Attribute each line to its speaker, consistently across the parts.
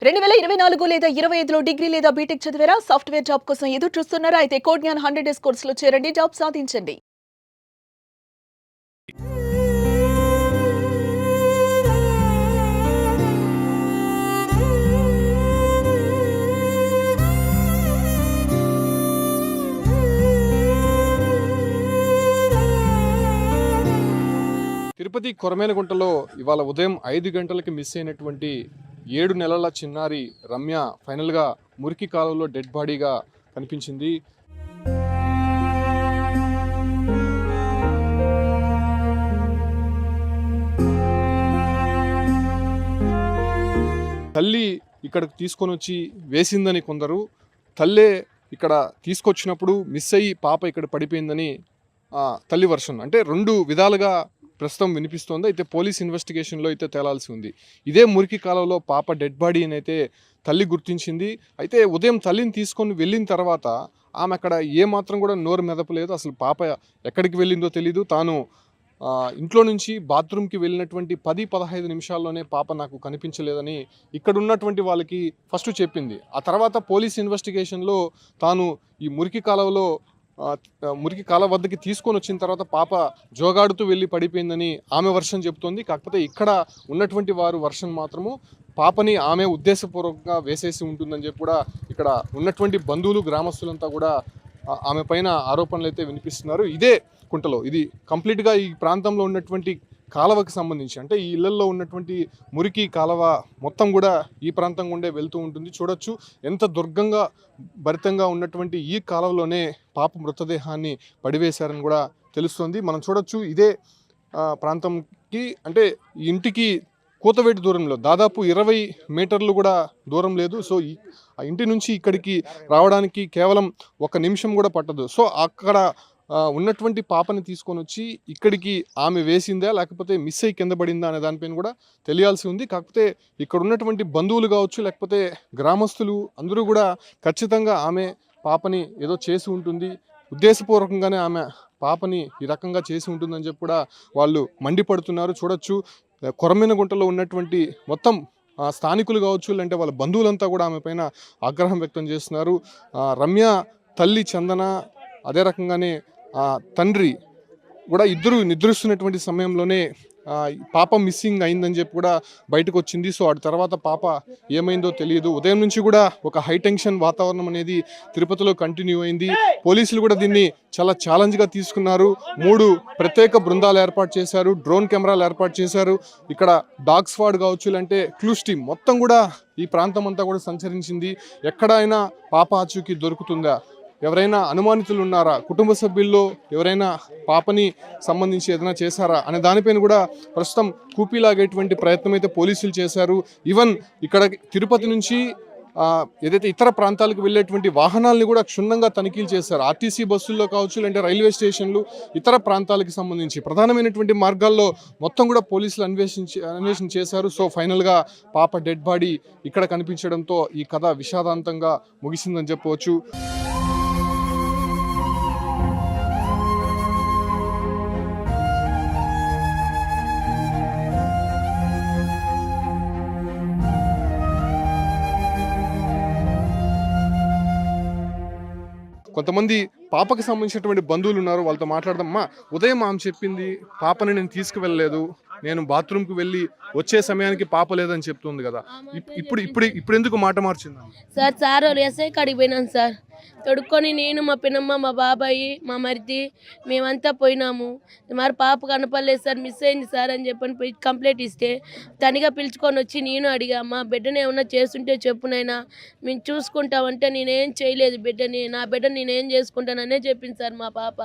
Speaker 1: 2024 లేదా 25లో డిగ్రీ లేదా బీటెక్ చదివారా? సాఫ్ట్‌వేర్ జాబ్ కోసం ఎదురు చూస్తున్నారా? అయితే కోడ్ జ్ఞాన్ 100 డేస్ కోర్సులో చేరండి. జాబ్ సాధించండి.
Speaker 2: తిరుపతి కొరమేనగుంటలో ఇవాళ ఉదయం 5 గంటలకి మిస్ అయినటువంటి 7 నెలల చిన్నారి రమ్య ఫైనల్గా మురికి కాలువలో డెడ్ బాడీగా కనిపించింది. తల్లి ఇక్కడికి తీసుకొని వచ్చి వేసిందని కొందరు, తల్లే ఇక్కడ తీసుకొచ్చినప్పుడు మిస్ అయ్యి పాప ఇక్కడ పడిపోయిందని తల్లి వర్షన్. అంటే రెండు విధాలుగా ప్రస్తుతం వినిపిస్తోంది. అయితే పోలీస్ ఇన్వెస్టిగేషన్లో అయితే తేలాల్సి ఉంది. ఇదే మురికి కాలంలో పాప డెడ్ బాడీ అని అయితే తల్లి గుర్తించింది. అయితే ఉదయం తల్లిని తీసుకొని వెళ్ళిన తర్వాత ఆమె అక్కడ ఏమాత్రం కూడా నోరు మెదపలేదు. అసలు పాప ఎక్కడికి వెళ్ళిందో తెలీదు. తాను ఇంట్లో నుంచి బాత్రూమ్కి వెళ్ళినటువంటి 10-15 నిమిషాల్లోనే పాప నాకు కనిపించలేదని ఇక్కడ ఉన్నటువంటి వాళ్ళకి ఫస్ట్ చెప్పింది. ఆ తర్వాత పోలీస్ ఇన్వెస్టిగేషన్లో తాను ఈ మురికి కాలువ వద్దకి తీసుకొని వచ్చిన తర్వాత పాప జోగాడుతూ వెళ్ళి పడిపోయిందని ఆమె వర్షన్ చెప్తోంది. కాకపోతే ఇక్కడ ఉన్నటువంటి వారు వర్షన్ మాత్రము పాపని ఆమె ఉద్దేశపూర్వకంగా వేసేసి ఉంటుందని చెప్పి కూడా ఇక్కడ ఉన్నటువంటి బంధువులు, గ్రామస్తులంతా కూడా ఆమె పైన ఆరోపణలు అయితే వినిపిస్తున్నారు. ఇదే కుంటలో, ఇది కంప్లీట్గా ఈ ప్రాంతంలో ఉన్నటువంటి కాలువకి సంబంధించి, అంటే ఈ ఇళ్లల్లో ఉన్నటువంటి మురికి కాలువ మొత్తం కూడా ఈ ప్రాంతం గుండే వెళ్తూ ఉంటుంది. చూడొచ్చు ఎంత దుర్గంగా భరితంగా ఉన్నటువంటి ఈ కాలువలోనే పాప మృతదేహాన్ని పడివేశారని కూడా తెలుస్తుంది. మనం చూడొచ్చు ఇదే ప్రాంతంకి, అంటే ఇంటికి కూతవేటి దూరంలో దాదాపు 20 మీటర్లు కూడా దూరం లేదు. సో ఆ ఇంటి నుంచి ఇక్కడికి రావడానికి కేవలం 1 నిమిషం కూడా పట్టదు. సో అక్కడ ఉన్నటువంటి పాపని తీసుకొని వచ్చి ఇక్కడికి ఆమె వేసిందా లేకపోతే మిస్ అయ్యి కింద పడిందా అనే దానిపైన కూడా తెలియాల్సి ఉంది. కాకపోతే ఇక్కడ ఉన్నటువంటి బంధువులు కావచ్చు, లేకపోతే గ్రామస్తులు అందరూ కూడా ఖచ్చితంగా ఆమె పాపని ఏదో చేసి ఉంటుంది, ఉద్దేశపూర్వకంగానే ఆమె పాపని ఈ రకంగా చేసి ఉంటుందని చెప్పి కూడా వాళ్ళు మండిపడుతున్నారు. చూడొచ్చు కొరమేనగుంటలో ఉన్నటువంటి మొత్తం స్థానికులు కావచ్చు, లేదంటే వాళ్ళ బంధువులంతా కూడా ఆమె పైన ఆగ్రహం వ్యక్తం చేస్తున్నారు. రమ్య తల్లి చందన, అదే రకంగానే తండ్రి కూడా ఇద్దరు నిద్రిస్తున్నటువంటి సమయంలోనే పాప మిస్సింగ్ అయిందని చెప్పి కూడా బయటకు వచ్చింది. సో ఆ తర్వాత పాప ఏమైందో తెలియదు. ఉదయం నుంచి కూడా ఒక హై టెన్షన్ వాతావరణం అనేది తిరుపతిలో కంటిన్యూ అయింది. పోలీసులు కూడా దీన్ని చాలా ఛాలెంజ్గా తీసుకున్నారు. 3 ప్రత్యేక బృందాలు ఏర్పాటు చేశారు, డ్రోన్ కెమెరాలు ఏర్పాటు చేశారు. ఇక్కడ డాగ్ స్క్వాడ్ కావచ్చు, అంటే క్లూస్ టీమ్ మొత్తం కూడా ఈ ప్రాంతం అంతా కూడా సంచరించింది. ఎక్కడైనా పాప ఆచూకీ దొరుకుతుందా, ఎవరైనా అనుమానితులు ఉన్నారా, కుటుంబ సభ్యుల్లో ఎవరైనా పాపని సంబంధించి ఏదైనా చేశారా అనే దానిపైన కూడా ప్రస్తుతం కూపీలాగేటువంటి ప్రయత్నం అయితే పోలీసులు చేశారు. ఈవెన్ ఇక్కడ తిరుపతి నుంచి ఏదైతే ఇతర ప్రాంతాలకు వెళ్ళేటువంటి వాహనాలని కూడా క్షుణ్ణంగా తనిఖీలు చేశారు. ఆర్టీసీ బస్సుల్లో కావచ్చు, లేదంటే రైల్వే స్టేషన్లు, ఇతర ప్రాంతాలకు సంబంధించి ప్రధానమైనటువంటి మార్గాల్లో మొత్తం కూడా పోలీసులు అన్వేషణ చేశారు. సో ఫైనల్గా పాప డెడ్ బాడీ ఇక్కడ కనిపించడంతో ఈ కథ విషాదాంతంగా ముగిసిందని చెప్పవచ్చు. కొంతమంది పాపకి సంబంధించినటువంటి బంధువులు ఉన్నారు, వాళ్ళతో మాట్లాడదామా. ఉదయం ఆమె చెప్పింది పాపని నేను తీసుకువెళ్ళలేదు, నేను బాత్రూమ్కి వెళ్ళి వచ్చే సమయానికి పాప లేదని చెప్తుంది కదా. ఇప్పుడు ఎందుకు మాట మార్చింది
Speaker 3: సార్? వాళ్ళు ఎస్ఐ కాడికి పోయినాను సార్. తొడుక్కొని నేను, మా పిన్నమ్మ, మా బాబాయి, మా మరిది మేమంతా పోయినాము. మరి పాప కనపడలేదు సార్, మిస్ అయింది సార్ అని చెప్పని పోయి కంప్లైంట్ ఇస్తే తనిగా పిలుచుకొని వచ్చి నేను అడిగా, మా బిడ్డను ఏమన్నా చేస్తుంటే చెప్పునైనా మేము చూసుకుంటామంటే నేనేం చేయలేదు బిడ్డని, నా బిడ్డని నేనేం చేసుకుంటాననే చెప్పింది సార్ మా పాప.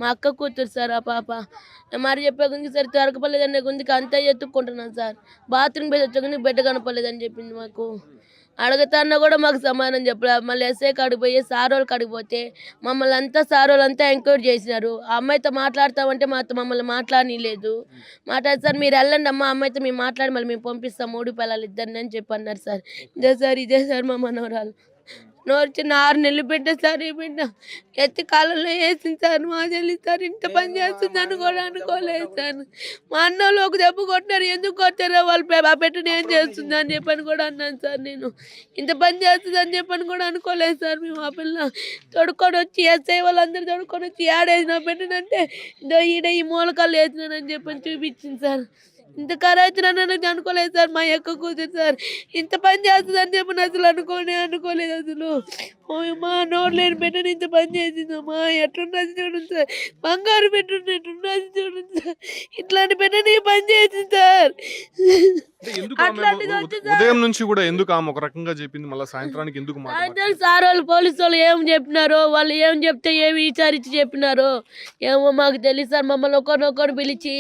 Speaker 3: మా అక్క కూతురు సార్ ఆ పాప. మరి చెప్పే గుంది సార్ దొరకపలేదనే గుందికి అంతా ఎత్తుక్కుంటున్నాను సార్. బాత్రూమ్ పోయి వచ్చే బిడ్డ కనపడలేదని చెప్పింది మాకు. అడుగుతాన్నా కూడా మాకు సమాధానం చెప్పలేదు. మళ్ళీ ఎస్ఐ కాడికి పోయి సారోళ్ళు కాడికి పోతే మమ్మల్ని అంతా సారోళ్ళంతా ఎంక్వైరీ చేసినారు. ఆ అమ్మాయితో మాట్లాడతామంటే మమ్మల్ని మాట్లాడనీలేదు. మాట్లాడి సార్ మీరు వెళ్ళండి అమ్మ, అమ్మాయితో మేము మాట్లాడి మళ్ళీ మేము పంపిస్తాం 3 పిల్లలు ఇద్దరిని అని చెప్పి అన్నారు సార్. ఇదే సార్ మా మనవరాలు. నోరు చిన్న 6 నెలలు బిడ్డ సార్. ఈ బిడ్డ ఎత్తి కాలంలో వేసింది సార్. మా చెల్లి సార్ ఇంత పని చేస్తుందని కూడా అనుకోలేదు సార్. మా అన్నోళ్ళు ఒక దెబ్బ కొట్టారు, ఎందుకు కొట్టారో వాళ్ళు ఆ బిడ్డను ఏం చేస్తుంది అని చెప్పని కూడా అన్నాను సార్. నేను ఇంత పని చేస్తుంది అని చెప్పని కూడా అనుకోలేదు సార్. మేము ఆ పిల్ల తొడుక్కొని వచ్చి ఎస్ఐ వాళ్ళందరూ తొడుక్కొని వచ్చి ఏడేసిన పెట్టినంటే ఈడ ఈ మూలకాలు వేసినానని చెప్పని చూపించింది సార్. ఇంత కరాయితున్నానని అనుకోలేదు సార్. మా యొక్క కూతురు సార్ ఇంత పని చేస్తుందని చెప్పని అసలు అనుకోలేదు అసలు. మా నోరు లేని పెట్టని ఇంత పని చేసిందమ్మా. ఎట్లున్నది చూడండి సార్, బంగారు పెట్టున్నది ఎట్లున్నది చూడండి సార్. ఇట్లాంటి పెట్టని పని చేసింది సార్. అట్లాంటిది వచ్చి సార్
Speaker 2: ఉదయం నుంచి కూడా ఎందుకు ఆమె ఒక రకంగా చెప్పింది, మళ్ళీ సాయంత్రానికి ఎందుకు
Speaker 3: సాయంత్రం సార్ వాళ్ళు పోలీసు వాళ్ళు ఏం చెప్పినారో, వాళ్ళు ఏం చెప్తే ఏమి విచారించి చెప్పినారో ఏమో మాకు తెలియదు సార్. మమ్మల్ని ఒకరినొకరు పిలిచి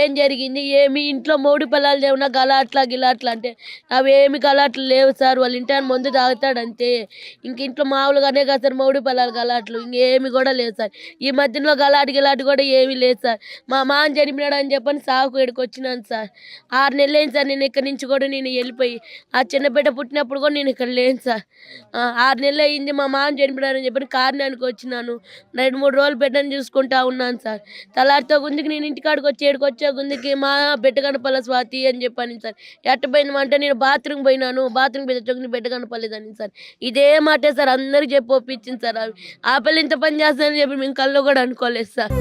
Speaker 3: ఏం జరిగింది, ఏమి ఇంట్లో మౌడి పిల్లలు ఏమన్నా గలాట్లా గిలాట్లా అంటే అవి ఏమి గలాట్లు లేవు సార్. వాళ్ళ ఇంటి మందు తాగుతాడు అంతే. ఇంక ఇంట్లో మామూలుగానే కదా సార్ మౌడి పిల్లలు గలాట్లు, ఇంకేమి కూడా లేదు సార్. ఈ మధ్యలో గలాటు గిలాటు కూడా ఏమీ లేదు సార్. మా మామ చనిపోయినాడు అని చెప్పని సాగు ఇక్కడికి వచ్చినాను సార్. 6 నెలలు అయింది సార్ నేను ఇక్కడి నుంచి కూడా నేను వెళ్ళిపోయి. ఆ చిన్న బిడ్డ పుట్టినప్పుడు కూడా నేను ఇక్కడ లేను సార్. 6 నెలలు అయింది మా మామ చనిపోయాడని చెప్పి కారణానికి వచ్చినాను. 2-3 రోజులు బిడ్డను చూసుకుంటా ఉన్నాను సార్. తలారితో గుందికి నేను ఇంటికాడికి వచ్చి ఏడుకొచ్చే గుందికి మా బిడ్డ కనపల్ల స్వాతి అని చెప్పాను సార్. ఎట్టపోయిందంటే నేను బాత్రూమ్ పోయినాను, బాత్రూమ్ పోయి బిడ్డ కనపలేదని సార్. ఇదే మాటే సార్ అందరికి చెప్పి ఒప్పించింది సార్. ఆ పిల్ల ఇంత పని చేస్తానని చెప్పి మేము కళ్ళు కూడా అనుకోలేదు సార్.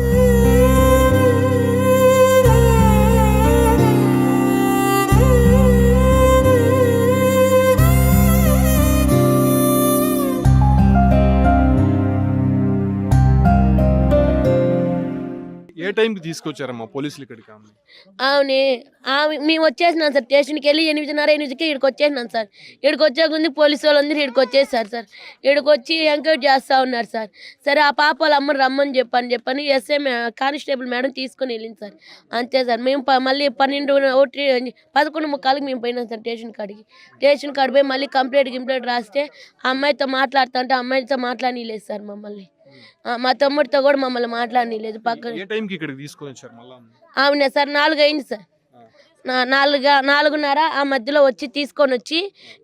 Speaker 2: ఏ టైంకి తీసుకొచ్చారమ్మా పోలీసులు ఇక్కడికి?
Speaker 3: మేము వచ్చేసినాం సార్. స్టేషన్కి వెళ్ళి 8:30-8కి ఇక్కడికి వచ్చేసినాం సార్. ఇక్కడికి వచ్చే ముందు పోలీసు వాళ్ళందరూ ఇక్కడికి వచ్చేసారు సార్. ఇక్కడికి వచ్చి ఎంక్వైరీ చేస్తూ ఉన్నారు సార్. సరే ఆ పాప వాళ్ళ అమ్మని రమ్మని చెప్పని ఎస్ఐ కానిస్టేబుల్ మేడం తీసుకొని వెళ్ళింది సార్. అంతే సార్. మేము మళ్ళీ 11:45కి మేము పోయినాం సార్ స్టేషన్ కాడికి పోయి మళ్ళీ కంప్లైంట్ రాస్తే ఆ అమ్మాయితో మాట్లాడుతా అంటే అమ్మాయితో మాట్లాడలేదు సార్ మమ్మల్ని. మా తమ్ముడితో కూడా మమ్మల్ని మాట్లాడలేదు. పక్కన అవునా సార్ 4 అయింది సార్. 4:30 ఆ మధ్యలో వచ్చి తీసుకొని వచ్చి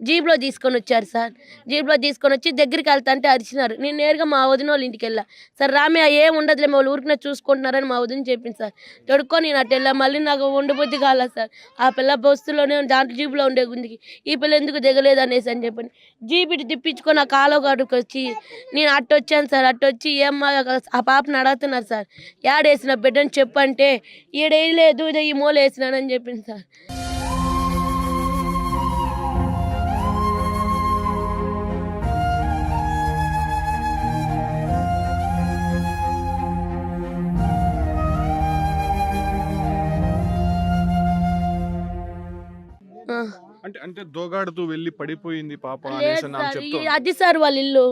Speaker 3: జీప్లో తీసుకొని వచ్చారు సార్. జీప్లో తీసుకొని వచ్చి దగ్గరికి వెళ్తా అంటే అరిచినారు. నేను నేరుగా మా వదిన వాళ్ళ ఇంటికి వెళ్ళా సార్. రామే ఏం ఉండదులే వాళ్ళు ఊరికినే చూసుకుంటున్నారని మా వదిన చెప్పింది సార్. తొడుక్కొని నేను అటు వెళ్ళా. మళ్ళీ నాకు ఉండబుద్ధి కాలేదు సార్. ఆ పిల్ల బస్సులోనే దాంట్లో జీపులో ఉండే గుందికి ఈ పిల్ల ఎందుకు దిగలేదు అనేసి అని చెప్పని జీప్ ఇటు తిప్పించుకొని ఆ కాలువ కాడికి వచ్చి నేను అట్టు వచ్చాను సార్. అట్టు వచ్చి ఏమ్మా ఆ పాపను అడుగుతున్నారు సార్, ఏడేసిన బిడ్డని చెప్పంటే ఈడేయలేదు ఈ మూల వేసినానని చెప్పింది సార్.
Speaker 2: అంటే దోగాడుతూ వెళ్ళి పడిపోయింది పాప అనేసి నాకు చెప్తాను.
Speaker 3: అది సార్ వాళ్ళ ఇల్లు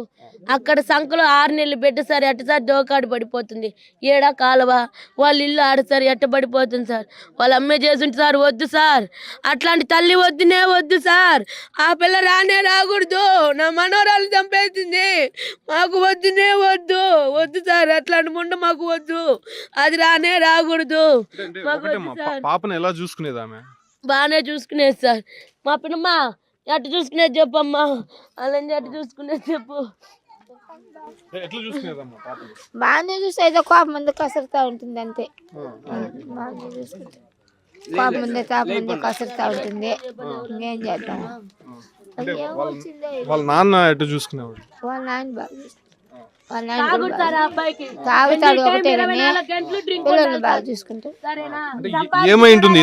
Speaker 3: అక్కడ సంకలో 6 నెలలు బిడ్డ సార్. ఎట్ట సార్ దోకాడు పడిపోతుంది, ఏడా కాలువ వాళ్ళ ఇల్లు ఆడ సార్. ఎట్ట పడిపోతుంది సార్. వాళ్ళ అమ్మే చేస్తుంటే సార్ వద్దు సార్, అట్లాంటి తల్లి వద్దు సార్. ఆ పిల్ల రాకూడదు, నా మనోరాలు చంపేసింది, మాకు వద్దు సార్. అట్లాంటి ముందు మాకు వద్దు, అది రాకూడదు.
Speaker 2: పాపను ఎలా చూసుకునేది ఆమె?
Speaker 3: బాగానే చూసుకునేది సార్. మా పిన్నమ్మ ఎట్ట చూసుకునేది చెప్పమ్మా, అలాంటి ఎట్ట చూసుకునేది చెప్పు.
Speaker 4: బాగానే చూసి ఏదో కోపం ముందు కసురుతా ఉంటుంది అంతే. బాగానే చూసుకుంటా కోపం ముందే కసురుతా ఉంటుంది. ఇంకేం చేద్దాం.
Speaker 2: వాళ్ళ నాన్న ఎట్ట చూసుకునేవాడు?
Speaker 4: వాళ్ళ నాయన బాగా తాగుతాడు ఒకటే పిల్లల్ని బాగా చూసుకుంటాడు.
Speaker 2: ఏమై ఉంటుంది?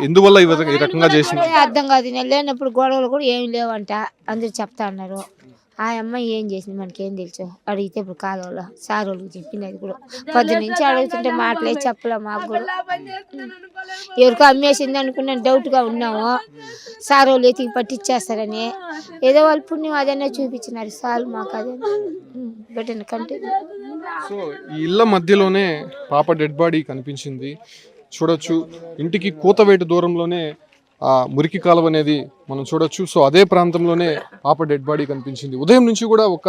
Speaker 2: ఎందువల్ల ఈ రకంగా చేసింది
Speaker 4: అర్థం కాదు. నేను లేనప్పుడు గొడవలు కూడా ఏమి లేవంట అందరు చెప్తా ఉన్నారు. ఆ అమ్మాయి ఏం చేసింది మనకేం తెలుసు. అడిగితే ఇప్పుడు కాలువలో సార్ వాళ్ళకి చెప్పింది. అది కూడా 10 నుంచి అడుగుతుంటే మాటలే చెప్పలే మాకు కూడా. ఎవరికో అమ్మేసింది అనుకున్న డౌట్గా ఉన్నాము. సార్ వాళ్ళు ఎతికి పట్టించేస్తారని ఏదో వాళ్ళు పుణ్యం అదనే చూపించినారు సార్. మాకు అదే పెట్టండి కంటే.
Speaker 2: సో ఈ ఇళ్ళ మధ్యలోనే పాప డెడ్ బాడీ కనిపించింది. చూడొచ్చు ఇంటికి కూతవేటు దూరంలోనే ఆ మురికి కాలువ అనేది మనం చూడొచ్చు. సో అదే ప్రాంతంలోనే పాప డెడ్ బాడీ కనిపించింది. ఉదయం నుంచి కూడా ఒక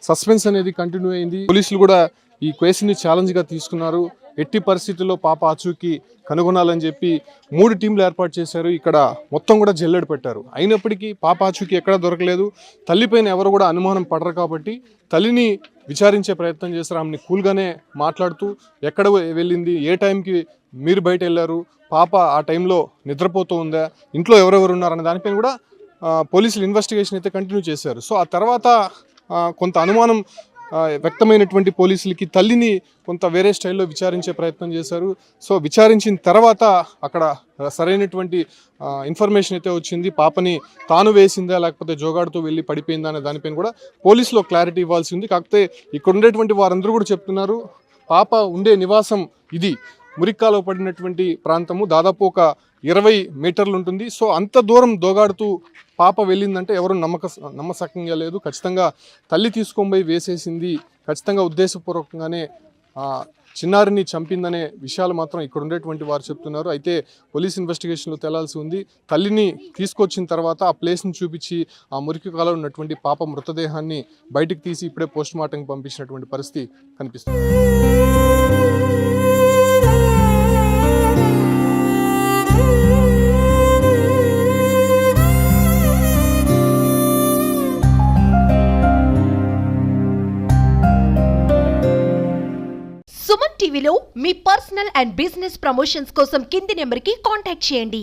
Speaker 2: సస్పెన్స్ అనేది కంటిన్యూ అయింది. పోలీసులు కూడా ఈ కేసుని ఛాలెంజ్గా తీసుకున్నారు. ఎట్టి పరిస్థితుల్లో పాప ఆచూకీ కనుగొనాలని చెప్పి 3 టీంలు ఏర్పాటు చేశారు. ఇక్కడ మొత్తం కూడా జల్లెడ పెట్టారు. అయినప్పటికీ పాప ఆచూకీ ఎక్కడా దొరకలేదు. తల్లిపైన ఎవరు కూడా అనుమానం పడరు కాబట్టి తల్లిని విచారించే ప్రయత్నం చేశారు. ఆమెని కూల్గానే మాట్లాడుతూ ఎక్కడ వెళ్ళింది, ఏ టైంకి మీరు బయట వెళ్ళారు, పాప ఆ టైంలో నిద్రపోతూ ఉందా, ఇంట్లో ఎవరెవరు ఉన్నారనే దానిపైన కూడా పోలీసులు ఇన్వెస్టిగేషన్ అయితే కంటిన్యూ చేశారు. సో ఆ తర్వాత కొంత అనుమానం వ్యక్తమైనటువంటి పోలీసులకి తల్లిని కొంత వేరే స్టైల్లో విచారించే ప్రయత్నం చేశారు. సో విచారించిన తర్వాత అక్కడ సరైనటువంటి ఇన్ఫర్మేషన్ అయితే వచ్చింది. పాపని తాను వేసిందా లేకపోతే జోగాడుతూ వెళ్ళి పడిపోయిందా అనే దానిపైన కూడా పోలీసులో క్లారిటీ ఇవ్వాల్సి ఉంది. కాకపోతే ఇక్కడ ఉండేటువంటి వారందరూ కూడా చెప్తున్నారు పాప ఉండే నివాసం ఇది మురిక్కాలో పడినటువంటి ప్రాంతము, దాదాపు ఒక 20 మీటర్లు ఉంటుంది. సో అంత దూరం దోగాడుతూ పాప వెళ్ళిందంటే ఎవరు నమ్మసకంగా లేదు. ఖచ్చితంగా తల్లి తీసుకొని పోయి వేసేసింది, ఖచ్చితంగా ఉద్దేశపూర్వకంగానే చిన్నారిని చంపిందనే విషయాలు మాత్రం ఇక్కడ ఉండేటువంటి వారు చెప్తున్నారు. అయితే పోలీస్ ఇన్వెస్టిగేషన్లో తేలాల్సి ఉంది. తల్లిని తీసుకొచ్చిన తర్వాత ఆ ప్లేస్ని చూపించి ఆ మురికి కాలంలో ఉన్నటువంటి పాప మృతదేహాన్ని బయటికి తీసి ఇప్పుడే పోస్ట్ మార్టంకి పంపించినటువంటి పరిస్థితి కనిపిస్తుంది.
Speaker 5: సుమన్ టీవీలో మీ పర్సనల్ అండ్ బిజినెస్ ప్రమోషన్స్ కోసం కింది నెంబర్కి కాంటాక్ట్ చేయండి.